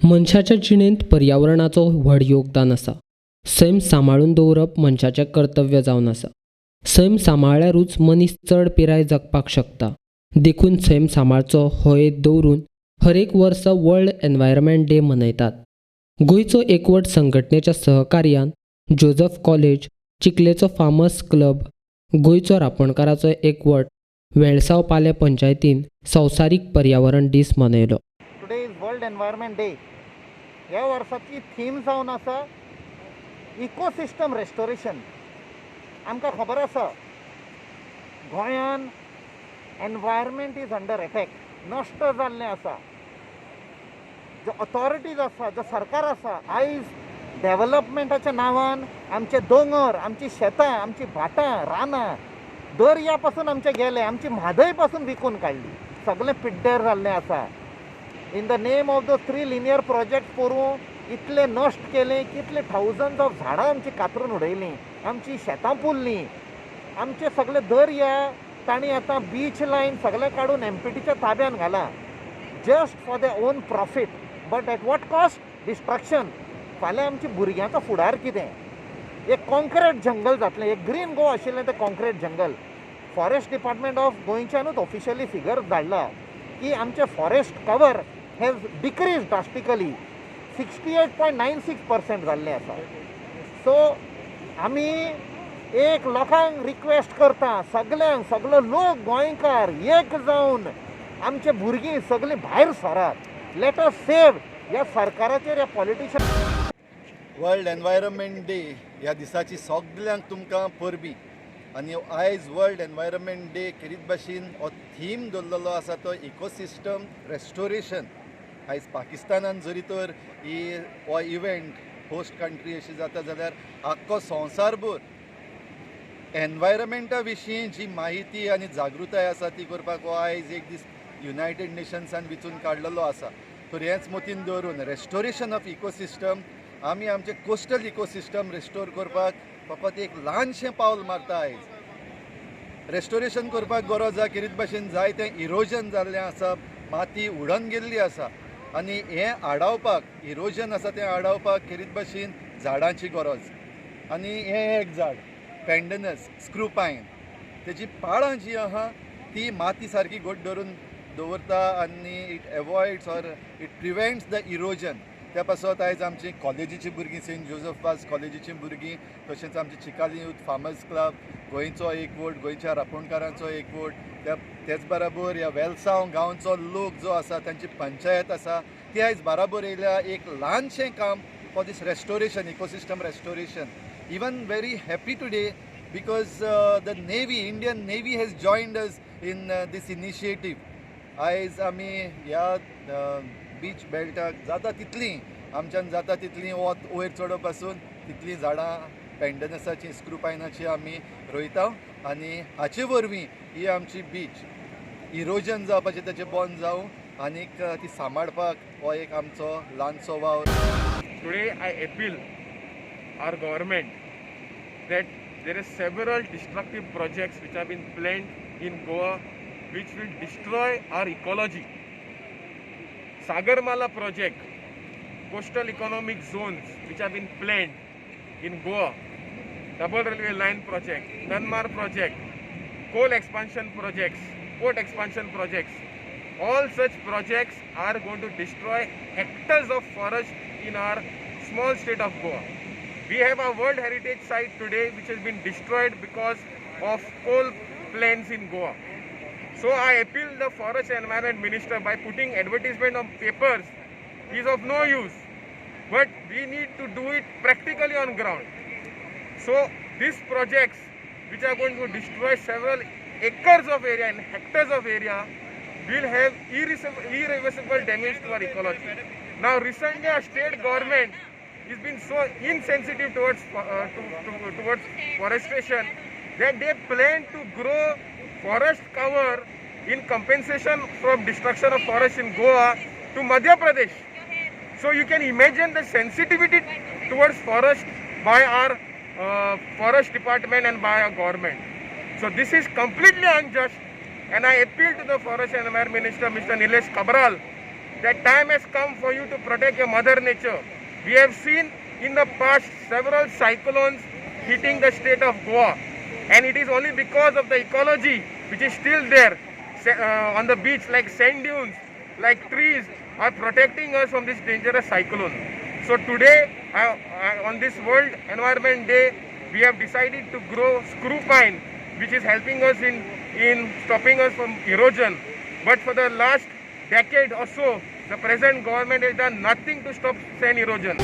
मनशाच्या जिणेंत पर्यावरणाचो व्हड योगदान आसा. सैम सांबाळून दवरप मनशाचें कर्तव्य जावन आसा. सैम सांबाळ्यारूच मनीस चड पिराय जगपाक शकता. देखून सैम सांबाळचो हो हेत दवरून हर एक वर्सा वर्ल्ड एनवायरमेंट डे मनयतात. गोंयचो एकवट संघटनेच्या सहकार्यान जोझफ कॉलेज, चिखलेचो फार्मर्स क्लब, गोंयचो रांपणकाराचो एकवट, वेळसाव पाले पंचायतीन संवसारीक पर्यावरण दीस मनयलो. Today is world environment day. ह्या वर्साची थीम जावन आसा इकोसिस्टम रेस्टोरेशन. आमकां खबर आसा गोंयान एनवायरमेंट इज अंडर अटॅक, नश्ट जाल्लें आसा. जो ऑथॉरिटीज आसा, जो सरकार आसा, आयज डेव्हलपमेंटाच्या नांवान आमचे दोंगर, आमची शेतां, आमची भाटां, रानां, दर्या पासून आमचे गेले, आमची म्हादय पासून विकून काडली. सगळें पिड्ड्यार जाल्लें आसा. In the name of the 3 linear project करून इतले नश्ट केले, कितले थाउजंड्स ऑफ झाडां आमची कातरून उडयलीं, आमची शेतां पुरलीं, आमचे सगळे दर्या तांणी आतां बीच लायन सगळें काडून एमपीटीच्या ताब्यान घाला, just for their own profit. But at what cost? Destruction. फाल्यां आमच्या भुरग्यांचो फुडार कितें? एक कॉन्क्रीट जंगल जातलें, एक ग्रीन गो आशिल्लें तें concrete jungle. Forest department of गोंयच्यानूच ऑफिशियली फिगर धाडला की आमचे forest cover has decrease drastically. 68.96% जाल्लें आसा. सो आमी एक लोकांक रिक्वेस्ट करता, सगळ्यांक, सगळो लोक गोंयकार एक जावन आमचे भुरगीं सगळीं भायर सरात. Let us save. ह्या सरकाराचेर, ह्या पॉलिटिशियन. वर्ल्ड एनवायरमेंट डे ह्या दिसाची सगळ्यांक तुमकां परबी. आनी आयज वर्ल्ड एनवायरमेंट डे खेरीत भाशेन हो थीम दवरलेलो आसा तो इकोसिस्टम रेस्टोरेशन. आयज पाकिस्तानान जरी तर हो इव्हेंट होस्ट कंट्री अशी जाता जाल्यार आख्खो संवसारभर एनवायरमेंटा विशीं जी माहिती आनी जागृताय आसा ती करपाक हो आयज एक दीस युनायटेड नेशन्सान वेंचून काडलेलो आसा. तर हेंच मतीन दवरून रेस्टोरेशन ऑफ इकोसिस्टम, आमी आमचे कोस्टल इकोसिस्टम रेस्टोर करपाक फकत एक ल्हानशें पावल मारता. आयज रेस्टोरेशन करपाक गरज आसा, खेरीत भाशेन जायतें इरोजन जाल्लें आसा, माती उडोवन गेल्ली आसा. आनी हें आडावपाक, इरोजन आसा तें आडावपाक खेरीत भाशेन झाडांची गरज. आनी हें एक झाड पेंडनस स्क्रूपायन, तेजी पाळां जी आहा ती माती सारकी घट धरून दवरता आनी it avoids or it prevents the erosion. त्या पासत आयज आमची कॉलेजीची भुरगीं, सेंट जोझफ कॉलेजीची भुरगीं, तशेंच आमची चिकाली यूथ फार्मर्स क्लब, गोंयचो एकवट, गोंयच्या रांपणकारांचो एकवट, तेच बराबर ह्या वेलसांव गांवचो लोक जो आसा, तांची पंचायत आसा, ती आयज बराबर येयल्या एक ल्हानशें काम for this restoration, ecosystem restoration. Even very happy today because the navy, Indian navy has joined us in this initiative. आयज आमी ह्या बीच बेल्टाक जाता तितलीं, आमच्यान जाता तितलीं वयर चडप पासून तितलीं झाडां पेंडनसाची, स्क्रूपायनाची आमी रोयता. आनी हाचे वरवीं ही आमची बीच इरोजन जावपाचें ताचें बंद जावं आनीक ती सांबाळपाक हो एक आमचो ल्हानसो वावर. Today I appeal our government that there are several destructive projects which have been planned in Goa which will destroy our ecology. Sagarmala project, coastal economic zones which have been planned in Goa, double railway line project, Nanmar project, coal expansion projects, port expansion projects. All such projects are going to destroy hectares of forest in our small state of Goa. We have a World Heritage Site today which has been destroyed because of coal plants in Goa. So I appeal the Forest and Environment Minister, by putting advertisement on papers is of no use, but we need to do it practically on ground. So these projects which are going to destroy several acres of area and hectares of area will have irreversible damage to our ecology. Now recently our state government has been so insensitive towards forestation that they plan to grow forest cover in compensation from destruction of forest in Goa to Madhya Pradesh. So you can imagine the sensitivity towards forest by our forest department and by our government. So this is completely unjust, and I appeal to the Forest and Environment Minister, Mr. KHABAR, that time has come for you to protect your mother nature. We have seen in the past several cyclones hitting the state of Goa, and it is only because of the ecology which is still there on the beach, like sand dunes, like trees, are protecting us from this dangerous cyclone. So today, on this World Environment Day, we have decided to grow screw pine, which is helping us in stopping us from erosion. But for the last decade or so, the present government has done nothing to stop sand erosion.